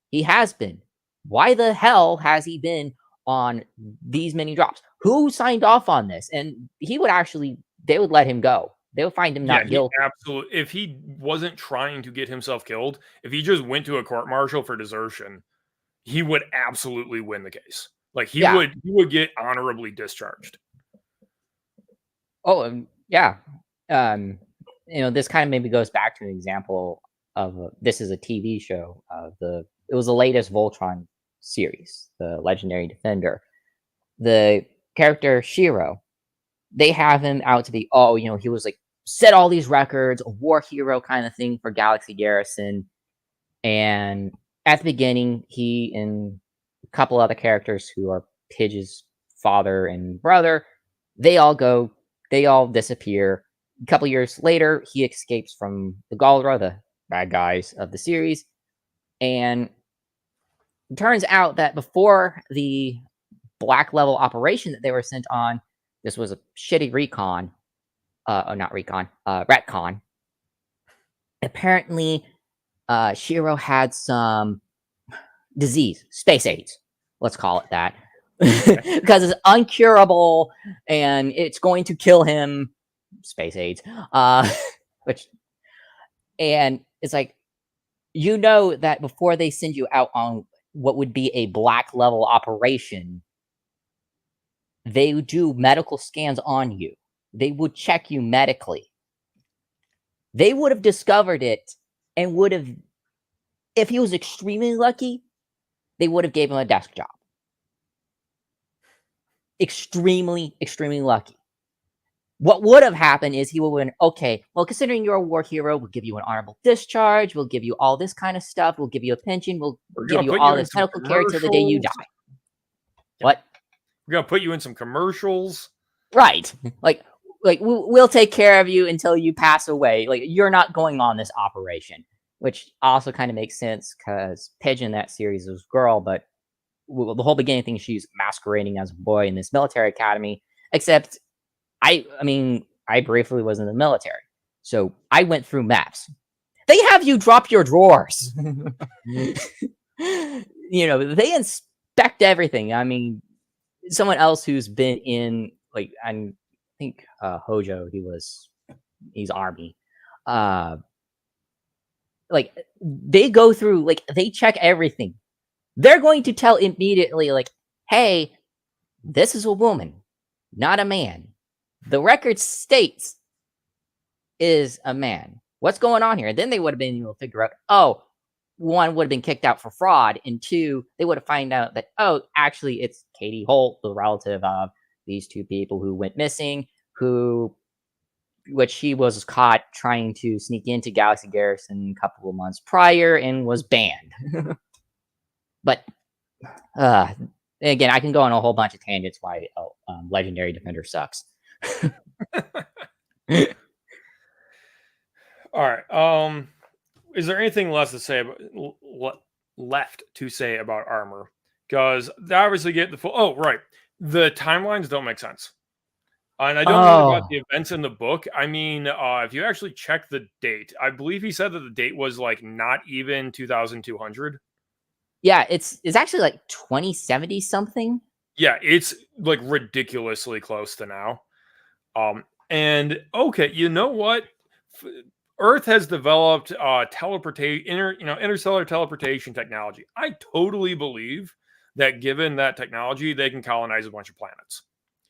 Speaker 2: he has been. Why the hell has he been on these many drops? Who signed off on this?" And he would actually, they would let him go. They would find him
Speaker 1: Yeah,
Speaker 2: not
Speaker 1: he
Speaker 2: guilty.
Speaker 1: absolutely. If he wasn't trying to get himself killed, if he just went to a court-martial for desertion, he would absolutely win the case. Like
Speaker 2: Yeah.
Speaker 1: he would get honorably discharged.
Speaker 2: Oh, yeah. Um, this kind of maybe goes back to an example of this is a TV show. It was the latest Voltron series, the Legendary Defender. The character Shiro, they have him out to be, oh, he was like set all these records, a war hero kind of thing for Galaxy Garrison. And at the beginning, he and a couple other characters who are Pidge's father and brother, they all disappear. A couple years later, he escapes from the Galdra, the bad guys of the series. And it turns out that before the black level operation that they were sent on, this was a shitty recon. Not recon, retcon. Apparently, Shiro had some disease, space AIDS. Let's call it that. Because it's uncurable and it's going to kill him. Space AIDS. Which, and it's like, that before they send you out on what would be a black level operation, they would do medical scans on you. They would check you medically. They would have discovered it and would have, if he was extremely lucky, they would have gave him a desk job. Extremely, extremely lucky. What would have happened is he would have been, okay, well, considering you're a war hero, we'll give you an honorable discharge, we'll give you all this kind of stuff, we'll give you a pension, we'll give you all this medical care till the day you die. What?
Speaker 1: We're gonna put you in some commercials.
Speaker 2: Right. Like we'll take care of you until you pass away. Like, you're not going on this operation. Which also kind of makes sense because Pidge in that series was a girl, but the whole beginning thing, she's masquerading as a boy in this military academy. Except, I briefly was in the military, so I went through maps. They have you drop your drawers. They inspect everything. I mean, someone else who's been in, like, I think Hojo, he's Army. Like, they go through, like, they check everything. They're going to tell immediately, like, hey, this is a woman, not a man. The record states is a man. What's going on here? And then they would have been able to figure out, oh, one would have been kicked out for fraud, and two, they would have found out that, oh, actually, it's Katie Holt, the relative of these two people who went missing, which he was caught trying to sneak into Galaxy Garrison a couple of months prior and was banned. But again, I can go on a whole bunch of tangents why Legendary Defender sucks.
Speaker 1: All right. Is there anything left to say about armor? Because they obviously get the full. Oh, right. The timelines don't make sense. And I don't mean about the events in the book. I mean, if you actually check the date, I believe he said that the date was like not even 2200.
Speaker 2: Yeah, it's actually like 2070 something.
Speaker 1: Yeah, it's like ridiculously close to now. And okay, you know what? Earth has developed interstellar teleportation technology. I totally believe that given that technology, they can colonize a bunch of planets.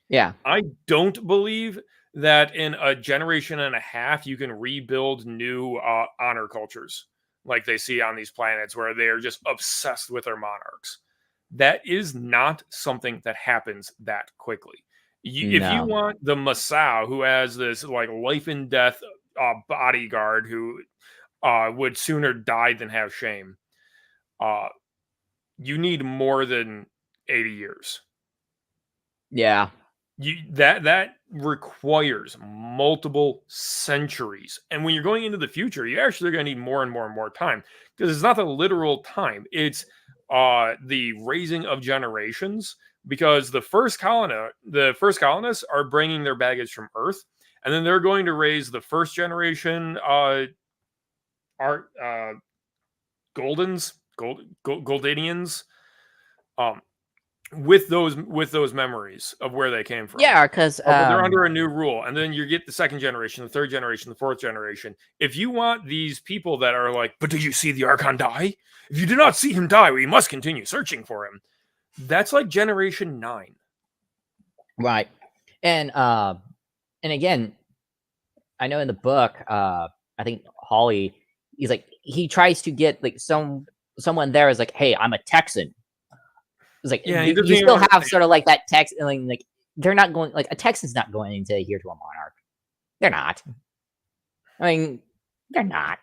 Speaker 2: Yeah.
Speaker 1: I don't believe that in a generation and a half you can rebuild new honor cultures like they see on these planets where they are just obsessed with their monarchs. That is not something that happens that quickly. If you
Speaker 2: No.
Speaker 1: want the Masao, who has this like life and death bodyguard who would sooner die than have shame, you need more than 80 years.
Speaker 2: Yeah.
Speaker 1: That requires multiple centuries, and when you're going into the future, you actually are going to need more and more and more time, because it's not the literal time, it's the raising of generations, because the first colonists are bringing their baggage from Earth, and then they're going to raise the first generation Goldanians, um with those memories of where they came from.
Speaker 2: Yeah, because
Speaker 1: But they're under a new rule, and then you get the second generation, the third generation, the fourth generation. If you want these people that are like, but did you see the Archon die? If you did not see him die, we must continue searching for him. That's like generation 9.
Speaker 2: right, and again, I know in the book, I think Holly, he's like he tries to get like someone there is like, hey, I'm a Texan. It's like
Speaker 1: Yeah,
Speaker 2: you still have sort of like that Texan, like they're not going like a Texan's not going to adhere to a monarch. They're not. I mean, they're not.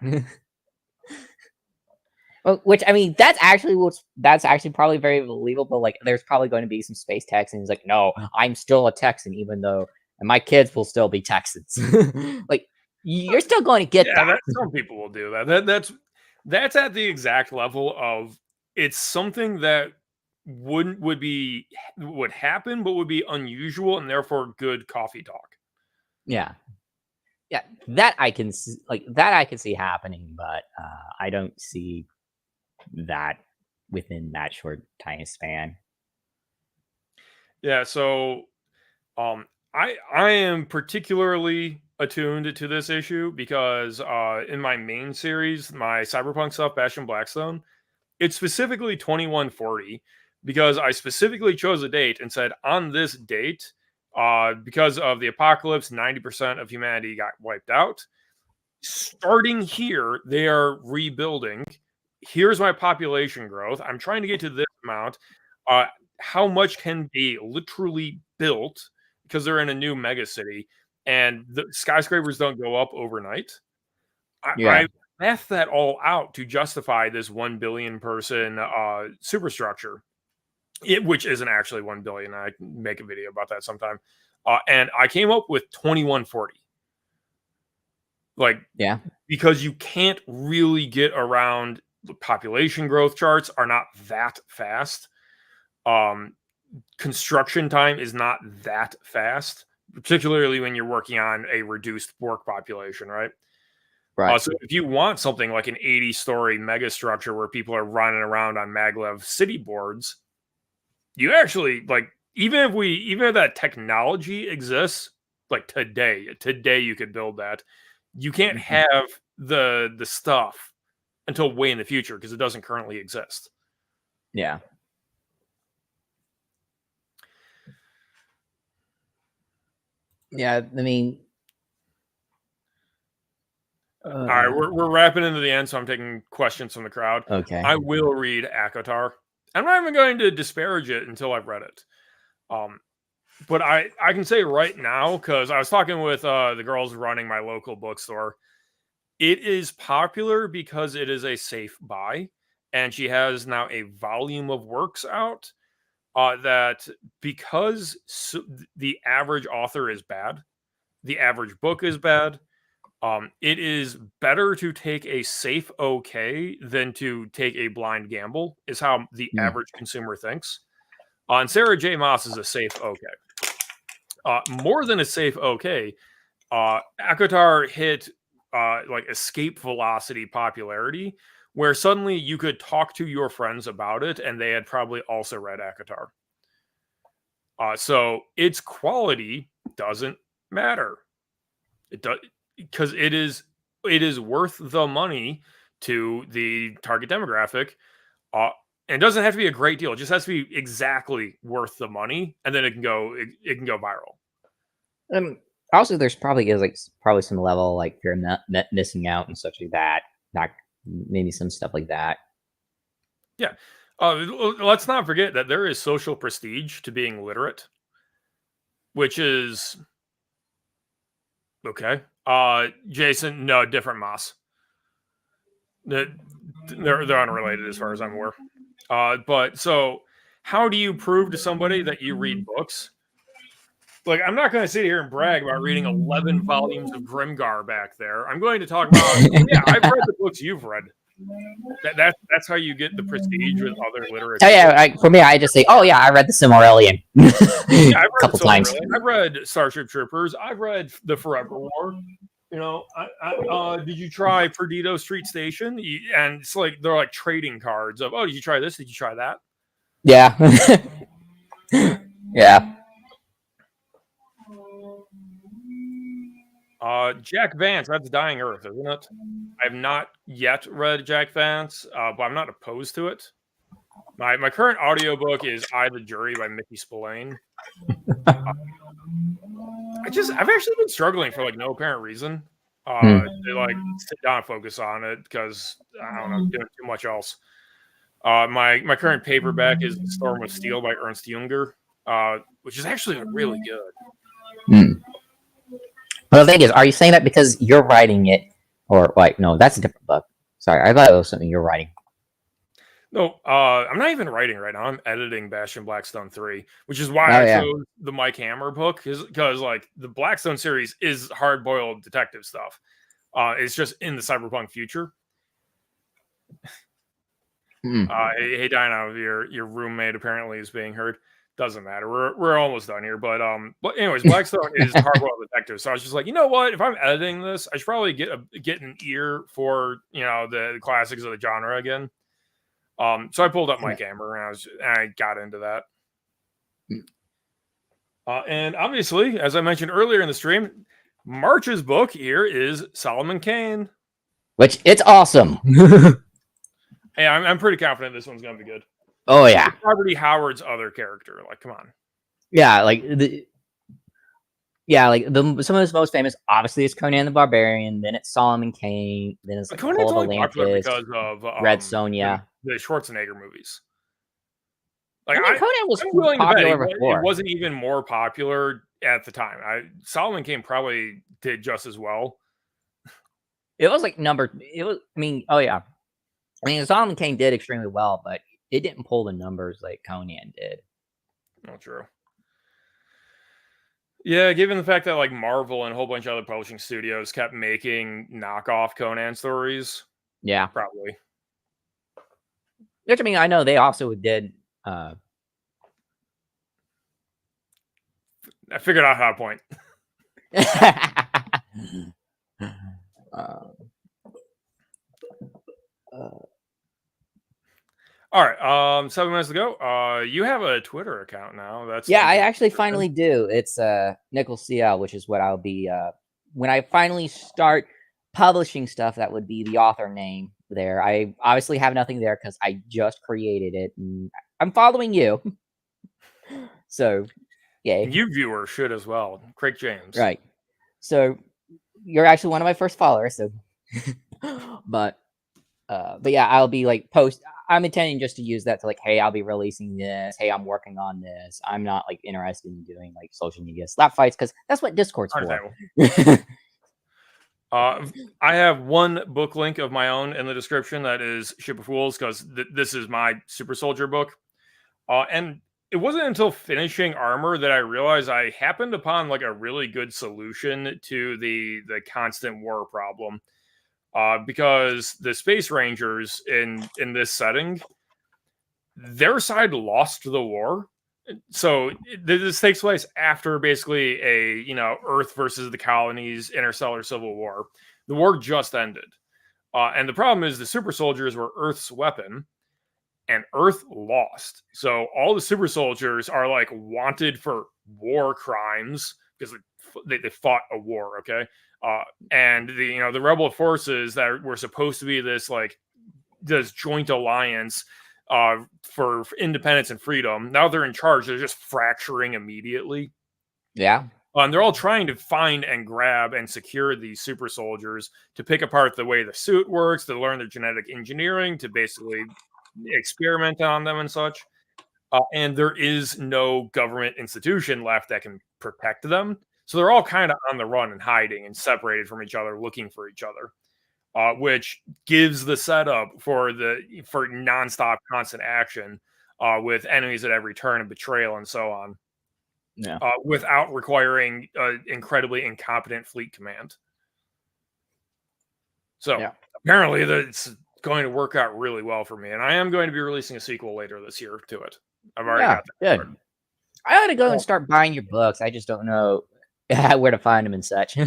Speaker 2: Which I mean, that's actually probably very believable. Like, there's probably going to be some space Texans like, no, I'm still a Texan, even though and my kids will still be Texans. Like, you're still going to get that.
Speaker 1: Some people will do that. That's at the exact level of it's something that would happen, but would be unusual and therefore good coffee talk.
Speaker 2: Yeah. Yeah, that I can see happening, but I don't see that within that short time span.
Speaker 1: Yeah, so I am particularly attuned to this issue because in my main series, my cyberpunk stuff, Bastion Blackstone, it's specifically 2140 because I specifically chose a date and said on this date, because of the apocalypse, 90% of humanity got wiped out. Starting here, they are rebuilding. Here's my population growth. I'm trying to get to this amount. How much can be literally built because they're in a new mega city and the skyscrapers don't go up overnight? I math that all out to justify this 1 billion person superstructure, which isn't actually 1 billion. I can make a video about that sometime. And I came up with 2140. Like,
Speaker 2: Yeah.
Speaker 1: because you can't really get around the population growth charts are not that fast. Construction time is not that fast, particularly when you're working on a reduced work population, right?
Speaker 2: Right.
Speaker 1: So if you want something like an 80-story mega structure where people are running around on maglev city boards, you actually like even if that technology exists, like today you could build that. You can't have the stuff until way in the future because it doesn't currently exist.
Speaker 2: Yeah. Yeah, I mean,
Speaker 1: all right, we're wrapping into the end, so I'm taking questions from the crowd.
Speaker 2: okay.
Speaker 1: I will read Akotar. I'm not even going to disparage it until I've read it. But I can say right now, because I was talking with the girls running my local bookstore, it is popular because it is a safe buy, and she has now a volume of works out that because the average author is bad, the average book is bad. It is better to take a safe okay than to take a blind gamble, is how the average consumer thinks. And Sarah J. Maas is a safe okay. More than a safe okay, Akotar hit like escape velocity popularity, where suddenly you could talk to your friends about it, and they had probably also read Akotar. So its quality doesn't matter. It does because it is it is worth the money to the target demographic. And it doesn't have to be a great deal. It just has to be exactly worth the money, and then it can go viral.
Speaker 2: Also, there's probably is like probably some level like you're not missing out and such like that. Not maybe some stuff like that.
Speaker 1: Yeah. Let's not forget that there is social prestige to being literate, which is okay. Jason, no, different Moss. They're unrelated as far as I'm aware. But so, how do you prove to somebody that you read books? Like, I'm not going to sit here and brag about reading 11 volumes of Grimgar back there. I'm going to talk about, yeah, I've read the books you've read. That's how you get the prestige with other literature.
Speaker 2: Oh yeah, for me, I just say, oh yeah, I read the Silmarillion
Speaker 1: yeah,
Speaker 2: a couple times.
Speaker 1: I've read Starship Troopers. I've read the Forever War. You know, did you try Perdido Street Station? And it's like they're like trading cards of, oh, did you try this? Did you try that?
Speaker 2: Yeah, yeah.
Speaker 1: Jack Vance, that's Dying Earth, isn't it? I have not yet read Jack Vance, but I'm not opposed to it. My current audiobook is I the Jury by Mickey Spillane. I've actually been struggling for like no apparent reason. To like sit down and focus on it because I don't know, doing too much else. My current paperback is The Storm of Steel by Ernst Junger, which is actually really good.
Speaker 2: Well, the thing is, are you saying that because you're writing it, or like, no, that's a different book. Sorry, I thought it was something you're writing.
Speaker 1: No, I'm not even writing right now. I'm editing Bastion Blackstone 3, which is why I chose the Mike Hammer book, because like the Blackstone series is hard-boiled detective stuff. It's just in the cyberpunk future. Hey, Dino, your roommate apparently is being heard. Doesn't matter. We're almost done here, but anyways, Blackstone is hardboiled detective. So I was just like, you know what? If I'm editing this, I should probably get an ear for the classics of the genre again. So I pulled up Mike Hammer and I got into that. And obviously, as I mentioned earlier in the stream, March's book here is Solomon Kane,
Speaker 2: which it's awesome.
Speaker 1: Hey, I'm pretty confident this one's gonna be good.
Speaker 2: Oh yeah,
Speaker 1: it's Robert E. Howard's other character. Like, come on.
Speaker 2: Yeah, some of his most famous, obviously, is Conan the Barbarian. Then it's Solomon Kane. Then it's
Speaker 1: Conan's only popular because of
Speaker 2: Red Sonja,
Speaker 1: the Schwarzenegger movies. Like,
Speaker 2: Conan was popular before.
Speaker 1: It wasn't even more popular at the time. Solomon Kane probably did just as well.
Speaker 2: It was like Solomon Kane did extremely well, but it didn't pull the numbers like Conan did.
Speaker 1: Not true. Yeah, given the fact that like Marvel and a whole bunch of other publishing studios kept making knockoff Conan stories.
Speaker 2: Yeah,
Speaker 1: probably.
Speaker 2: Which, I mean, I know they also did.
Speaker 1: I figured out how to point. All right, 7 minutes ago. You have a Twitter account now.
Speaker 2: I actually finally do. It's Nickel CL, which is what I'll be when I finally start publishing stuff. That would be the author name there. I obviously have nothing there because I just created it, and I'm following you. So, yeah,
Speaker 1: you viewers should as well. Craig James,
Speaker 2: right? So you're actually one of my first followers. So, but yeah, I'll be like I'm intending just to use that to like, hey, I'll be releasing this. Hey, I'm working on this. I'm not like interested in doing like social media slap fights because that's what Discord's for.
Speaker 1: I have one book link of my own in the description that is Ship of Fools because this is my Super Soldier book. And it wasn't until finishing Armor that I realized I happened upon like a really good solution to the constant war problem. Because the Space Rangers in this setting, their side lost the war. So this takes place after basically a Earth versus the colonies interstellar civil war. The war just ended, and the problem is the super soldiers were Earth's weapon, and Earth lost. So all the super soldiers are like wanted for war crimes because they fought a war. Okay, And the rebel forces that were supposed to be this joint alliance for independence and freedom, now they're in charge. They're just fracturing immediately.
Speaker 2: Yeah.
Speaker 1: And they're all trying to find and grab and secure these super soldiers to pick apart the way the suit works, to learn their genetic engineering, to basically experiment on them and such. And there is no government institution left that can protect them. So they're all kind of on the run and hiding and separated from each other, looking for each other, which gives the setup for nonstop, constant action with enemies at every turn and betrayal and so on.
Speaker 2: Yeah.
Speaker 1: Without requiring incredibly incompetent fleet command. So apparently it's going to work out really well for me. And I am going to be releasing a sequel later this year to it. I've already got that.
Speaker 2: Good. I ought to go and start buying your books. I just don't know where to find them and such.
Speaker 1: I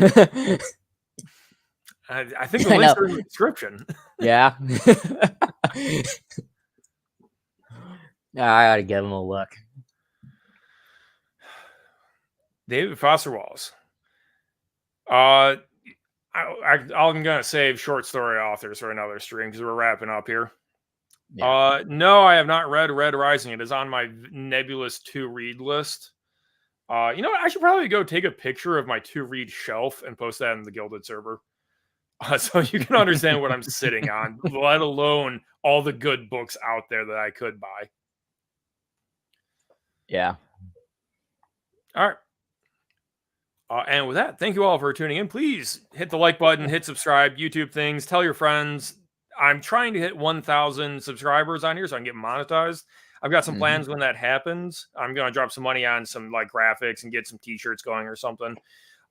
Speaker 1: think the links are in the description.
Speaker 2: Yeah. I ought to give them a look.
Speaker 1: David Foster Wallace. I'm going to save short story authors for another stream because we're wrapping up here. Yeah. No, I have not read Red Rising. It is on my nebulous to-read list. You know what? I should probably go take a picture of my to-read shelf and post that in the Gilded server. So you can understand what I'm sitting on, let alone all the good books out there that I could buy.
Speaker 2: Yeah.
Speaker 1: All right. And with that, thank you all for tuning in. Please hit the like button, hit subscribe, YouTube things, tell your friends. I'm trying to hit 1,000 subscribers on here so I can get monetized. I've got some plans when that happens. I'm going to drop some money on some graphics and get some t-shirts going or something.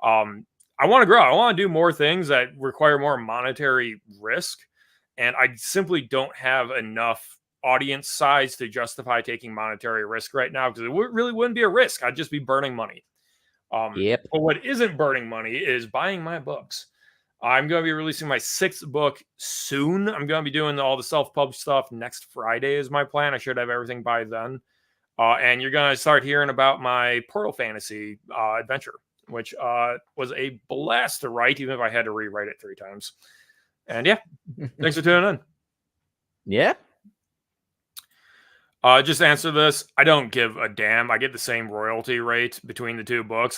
Speaker 1: I want to grow. I want to do more things that require more monetary risk. And I simply don't have enough audience size to justify taking monetary risk right now because it really wouldn't be a risk. I'd just be burning money. But what isn't burning money is buying my books. I'm going to be releasing my 6th book soon. I'm going to be doing all the self-pub stuff next Friday is my plan. I should have everything by then. And you're going to start hearing about my Portal Fantasy adventure, which was a blast to write, even if I had to rewrite it 3 times. And yeah, thanks for tuning in.
Speaker 2: Yeah.
Speaker 1: Just answer this. I don't give a damn. I get the same royalty rate between the 2 books.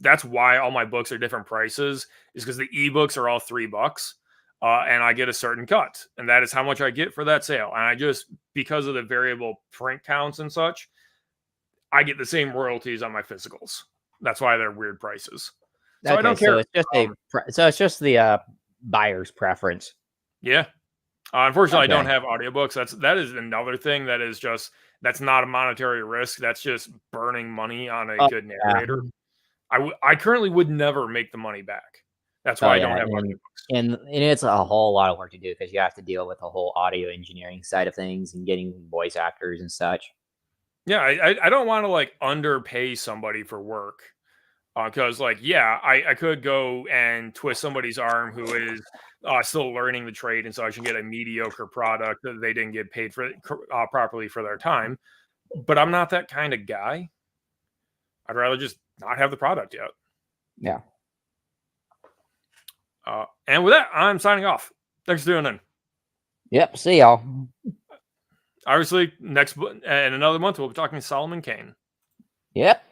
Speaker 1: That's why all my books are different prices, is because the ebooks are all $3. And I get a certain cut. And that is how much I get for that sale. And I just, because of the variable print counts and such, I get the same royalties on my physicals. That's why they're weird prices. So I don't care.
Speaker 2: So it's just the buyer's preference.
Speaker 1: Yeah. Unfortunately, I don't have audiobooks. That is another thing that's not a monetary risk. That's just burning money on a good narrator. I currently would never make the money back. That's why I don't have audiobooks. And
Speaker 2: it's a whole lot of work to do because you have to deal with the whole audio engineering side of things and getting voice actors and such.
Speaker 1: Yeah, I don't want to underpay somebody for work. Because I could go and twist somebody's arm who is still learning the trade, and so I should get a mediocre product that they didn't get paid for properly for their time. But I'm not that kind of guy. I'd rather just not have the product yet.
Speaker 2: Yeah.
Speaker 1: And with that, I'm signing off. Thanks for tuning in.
Speaker 2: Yep. See y'all.
Speaker 1: Obviously, in another month, we'll be talking Solomon Kane.
Speaker 2: Yep.